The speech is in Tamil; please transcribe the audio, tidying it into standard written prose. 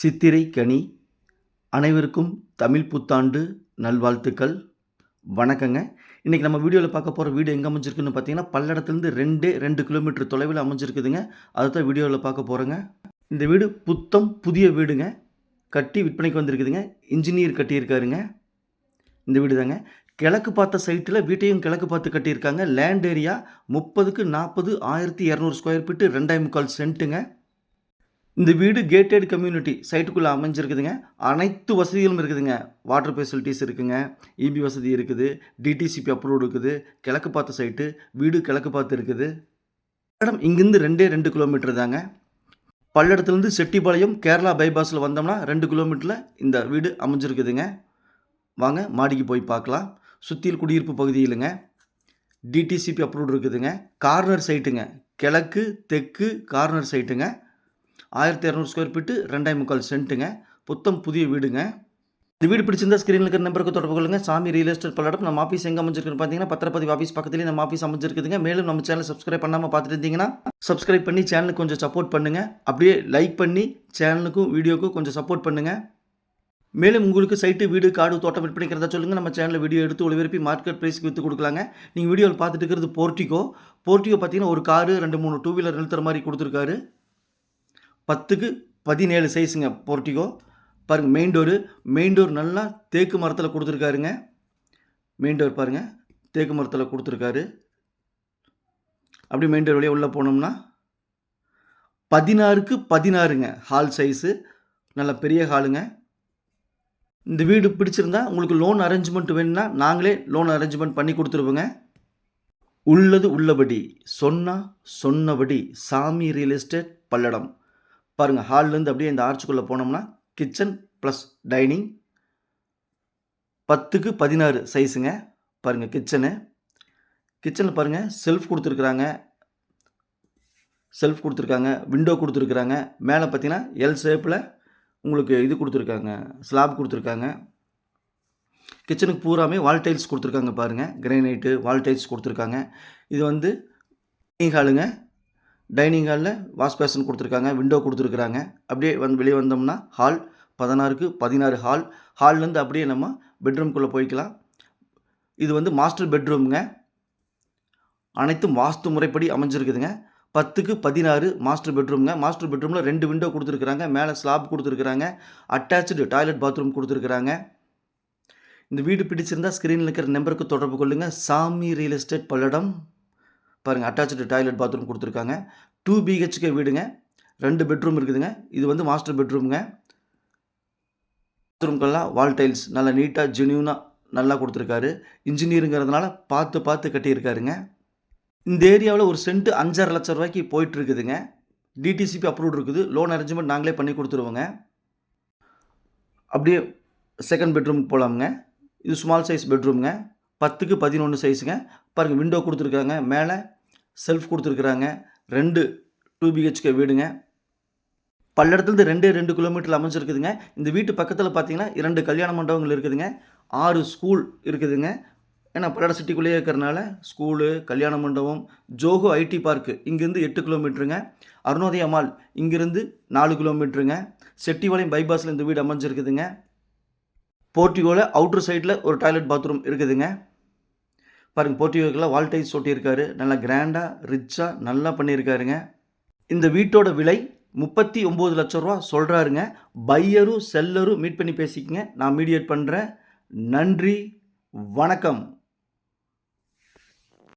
சித்திரை கனி அனைவருக்கும் தமிழ் புத்தாண்டு நல்வாழ்த்துக்கள். வணக்கங்க. இன்றைக்கி நம்ம வீடியோவில் பார்க்க போகிற வீடு எங்கே அமைஞ்சிருக்குன்னு பார்த்தீங்கன்னா, பல்லடத்துலேருந்து 2 கிலோமீட்டர் தொலைவில் அமைஞ்சிருக்குதுங்க. அதை தான் வீடியோவில் பார்க்க போகிறோங்க. இந்த வீடு புத்தம் புதிய வீடுங்க. கட்டி விற்பனைக்கு வந்திருக்குதுங்க. இன்ஜினியர் கட்டியிருக்காருங்க. இந்த வீடு தாங்க. கிழக்கு பார்த்த சைட்டில் வீட்டையும் கிழக்கு பார்த்து கட்டியிருக்காங்க. லேண்ட் ஏரியா 30க்கு 40 1200 ஸ்கொயர் ஃபீட்டு 2.25 சென்ட்டுங்க. இந்த வீடு கேட்டட் கம்யூனிட்டி சைட்டுக்குள்ளே அமைஞ்சிருக்குதுங்க. அனைத்து வசதிகளும் இருக்குதுங்க. வாட்டர் ஃபெசிலிட்டிஸ் இருக்குதுங்க. இபி வசதி இருக்குது. டிடிசிபி அப்ரூவ்டு இருக்குது. கிழக்கு பார்த்த சைட்டு. வீடு கிழக்கு பார்த்து இருக்குது. மேடம் இங்கேருந்து 2 கிலோமீட்டர் தாங்க. பல்லடத்துலேருந்து செட்டிபாளையம் கேரளா பைபாஸில் வந்தோம்னா 2 கிலோமீட்டரில் இந்த வீடு அமைஞ்சிருக்குதுங்க. வாங்க மாடிக்கு போய் பார்க்கலாம். சுற்றியில் குடியிருப்பு பகுதியிலுங்க. டிடிசிபி அப்ரூவ்டு இருக்குதுங்க. கார்னர் சைட்டுங்க. கிழக்கு தெற்கு கார்னர் சைட்டுங்க. 1200 square feet 2.25 சென்ட்டுங்க. புத்தம் புதிய வீடுங்க. இந்த வீடு பிடிச்சிருந்தா ஸ்க்ரீனில் இருக்கிற நம்பருக்கு தொடர்பு கொள்ளுங்க. சாமி ரியல் எஸ்டேட் பல்லடம். நம்ம ஆஃபீஸ் எங்கே அமைஞ்சிருக்குன்னு பார்த்தீங்கன்னா, பத்திரப்பதிவு ஆஃபீஸ் பக்கத்துலேயே நம்ம ஆஃபீஸ் அமைஞ்சிருக்குதுங்க. மேலும் நம்ம சேனல் சப்ஸ்கிரைப் பண்ணாமல் பார்த்துட்டு இருந்தீங்கன்னா சப்ஸ்கிரைப் பண்ணி சேனலுக்கு கொஞ்சம் சப்போர்ட் பண்ணுங்கள். அப்படியே லைக் பண்ணி சேனலுக்கும் வீடியோக்கும் கொஞ்சம் சப்போர்ட் பண்ணுங்கள். மேலும் உங்களுக்கு சைட்டு வீடு காடு தோட்டம் விற்பனைக்கிறதா சொல்லுங்கள். நம்ம சேனலில் வீடியோ எடுத்து ஒளிபரப்பி மார்க்கெட் ப்ரைஸ்க்கு விற்று கொடுக்கலாங்க. நீங்கள் வீடியோவில் பார்த்துட்டு இருக்கிறது போர்ட்டிகோ பார்த்தீங்கன்னா ஒரு காரு 2-3 டூ வீலர் நிறுத்துற மாதிரி கொடுத்துருக்காரு. 10க்கு 17 சைஸுங்க போர்ட்டிகோ. பாருங்கள் மெயின் டோர் நல்லா தேக்கு மரத்தில் கொடுத்துருக்காருங்க. மெயின் டோர் பாருங்கள் தேக்கு மரத்தில் கொடுத்துருக்காரு. அப்படி மெயின் டோர் வழியாக உள்ளே போனோம்னா 16க்கு 16ங்க ஹால் சைஸு. நல்ல பெரிய ஹாலுங்க. இந்த வீடு பிடிச்சிருந்தா உங்களுக்கு லோன் அரேஞ்ச்மெண்ட் வேணும்னா நாங்களே லோன் அரேஞ்ச்மெண்ட் பண்ணி கொடுத்துருவோங்க. உள்ளது உள்ளபடி சொன்னபடி சாமி ரியல் எஸ்டேட் பல்லடம். பாருங்கள் ஹால்லேருந்து அப்படியே இந்த ஆர்ச்சுக்குள்ளே போனோம்னா கிச்சன் ப்ளஸ் டைனிங். 10க்கு 16 சைஸுங்க. பாருங்கள் கிச்சனில் பாருங்கள் செல்ஃப் கொடுத்துருக்காங்க. விண்டோ கொடுத்துருக்குறாங்க. மேலே பார்த்தீங்கன்னா எல் ஷேப்பில் உங்களுக்கு இது கொடுத்துருக்காங்க, ஸ்லாப் கொடுத்துருக்காங்க. கிச்சனுக்கு பூராமே வால் டைல்ஸ் கொடுத்துருக்காங்க. பாருங்கள் கிரைனைட்டு வால் டைல்ஸ் கொடுத்துருக்காங்க. இது வந்து டைனிங் ஹாலுங்க. டைனிங் ஹாலில் வாஷ் பேஷன் கொடுத்துருக்காங்க. விண்டோ கொடுத்துருக்குறாங்க. அப்படியே வெளியே வந்தோம்னா ஹால் 16க்கு 16 ஹால்லேருந்து அப்படியே நம்ம பெட்ரூம்குள்ளே போய்க்கலாம். இது வந்து மாஸ்டர் பெட்ரூம்ங்க. அனைத்தும் வாஸ்து முறைப்படி அமைஞ்சிருக்குதுங்க. 10க்கு 16 மாஸ்டர் பெட்ரூம்ங்க. மாஸ்டர் பெட்ரூமில் 2 விண்டோ கொடுத்துருக்குறாங்க. மேலே ஸ்லாப் கொடுத்துருக்குறாங்க. அட்டாச்சு டாய்லெட் பாத்ரூம் கொடுத்துருக்குறாங்க. இந்த வீடு பிடிச்சிருந்தா ஸ்க்ரீனில் இருக்கிற நம்பருக்கு தொடர்பு கொள்ளுங்கள். சாமி ரியல் எஸ்டேட் பல்லடம். பாருங்கள் அட்டாச்சு டாய்லெட் பாத்ரூம் கொடுத்துருக்காங்க. 2 BHK வீடுங்க. 2 பெட்ரூம் இருக்குதுங்க. இது வந்து மாஸ்டர் பெட்ரூம்ங்க. பாத்ரூம்கெல்லாம் வால் டைல்ஸ் நல்லா நீட்டாக ஜென்யூனாக நல்லா கொடுத்துருக்காரு. இன்ஜினியருங்கிறதுனால பார்த்து கட்டியிருக்காருங்க. இந்த ஏரியாவில் ஒரு சென்ட்டு 5.5 லட்சம் ரூபாய்க்கு போயிட்டுருக்குதுங்க. டிடிசிபி அப்ரூவ்டு இருக்குது. லோன் அரேஞ்ச்மெண்ட் நாங்களே பண்ணி கொடுத்துருவோங்க. அப்படியே செகண்ட் பெட்ரூமுக்கு போகலாமுங்க. இது ஸ்மால் சைஸ் பெட்ரூம்ங்க. 10க்கு 11 சைஸுங்க. பாருங்கள் விண்டோ கொடுத்துருக்காங்க. மேலே செல்ஃப் கொடுத்துருக்குறாங்க. 2 BHK வீடுங்க. பல்லடத்துலேருந்து 2 கிலோமீட்டரில் அமைஞ்சிருக்குதுங்க. இந்த வீட்டு பக்கத்தில் பார்த்தீங்கன்னா 2 கல்யாண மண்டபங்கள் இருக்குதுங்க. 6 ஸ்கூல் இருக்குதுங்க. ஏன்னா பல்லடம் சிட்டிக்குள்ளேயே இருக்கிறனால ஸ்கூலு, கல்யாண மண்டபம், ஜோகோ ஐடி பார்க்கு இங்கேருந்து 8 கிலோமீட்டருங்க. அருணோதயா மால் இங்கேருந்து 4 கிலோமீட்டருங்க. செட்டிபாளையம் பைபாஸில் இந்த வீடு அமைஞ்சிருக்குதுங்க. போர்ட்டிகோவில் அவுட்ரு சைடில் ஒரு டாய்லெட் பாத்ரூம் இருக்குதுங்க. பாருங்கள் போர்ட்டிகோக்கெல்லாம் வால் டைல்ஸ் ஒட்டியிருக்காரு. நல்லா கிராண்டாக ரிச்சாக நல்லா பண்ணியிருக்காருங்க. இந்த வீட்டோட விலை 39 லட்சம் ரூபா சொல்கிறாருங்க. பையரும் செல்லரும் மீட் பண்ணி பேசிக்கங்க. நான் மீடியேட் பண்ணுறேன். நன்றி, வணக்கம்.